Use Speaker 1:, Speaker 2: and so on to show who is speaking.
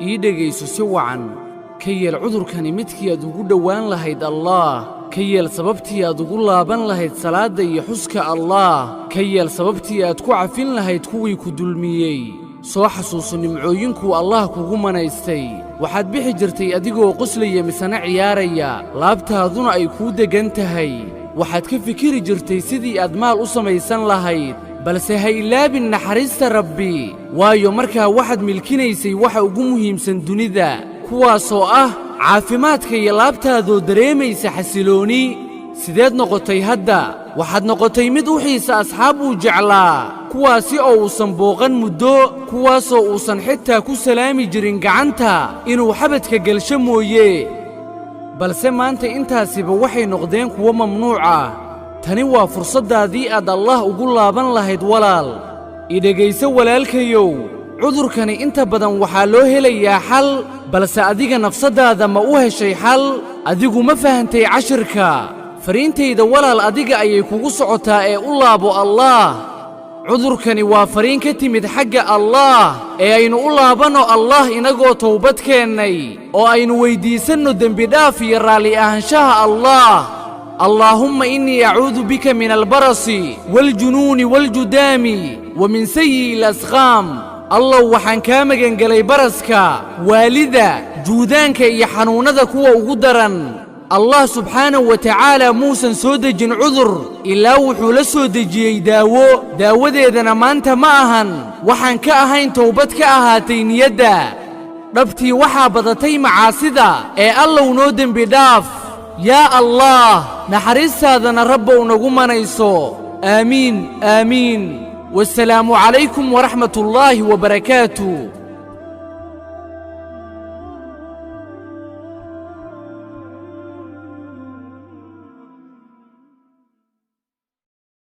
Speaker 1: ii dhegayso si wacan ka yeel cudurkani midkii aad ugu dhowaan lahayd allaah ka yeel sababtii aad ugu laaban lahayd salaadda iyo xuska allaah ka yeel sababtii aad ku cafin lahayd kuwii ku dulmiyey soo xasuuso nimcooyinkuu allaah kugu manaystay waxaad bixi jirtay adigoo qoslaya misana ciyaaraya laabtaaduna ay kuu deggan tahay waxaad ka fikiri jirtay sidii aad maal u samaysan lahayd balse ha ilaabin naxariista rabbi waayo markaa waxaad milkinaysay waxa ugu muhiimsan dunida kuwaasoo ah caafimaadka iyo laabtaadoo dareemaysa xasilooni sideed noqotay hadda waxaad noqotay mid u xiisa asxaab uu jeclaa kuwaasi oo uusan booqan muddo kuwaasoo uusan xitaa ku salaami jirin gacanta inuu xabadka gelsho mooye balse maanta intaasiba waxay noqdeen kuwo mamnuuc ah tani waa fursaddaadii aad allaah ugu laaban lahayd walaal idhegayso walaalkayow cudurkani inta badan waxaa loo helayaa xal balse adiga nafsaddaada ma u heshay xal adigu ma fahantay cashirka fariintayda walaal adiga ayay kugu socotaa ee u laabo allaah cudurkani waa fariin ka timid xagga allaah ee aynu u laabanno allaah inagoo towbad keennay oo aynu weyddiisanno dembidhaaf iyo raalli ahaanshaha allaah allaahumma innii acuudu bika min albarasi waaljunuuni waaljudaami wa min sayi'i alasqaam allow waxaan kaa magangelay baraska waalida juudaanka iyo xanuunnada kuwa ugu daran allah subxaanahu wa tacaala muusan soo dejin cudur ilaa wuxuu la soo dejiyey daawadeedana maanta ma ahan waxaan ka ahayn towbad ka ahaatay niyadda dhabtii waxaa badatay macaasida ee allow noo dembi dhaaf yaa allaah naxariistaadana rabbow nagu manayso aamiin aamiin والسلام عليكم ورحمة الله وبركاته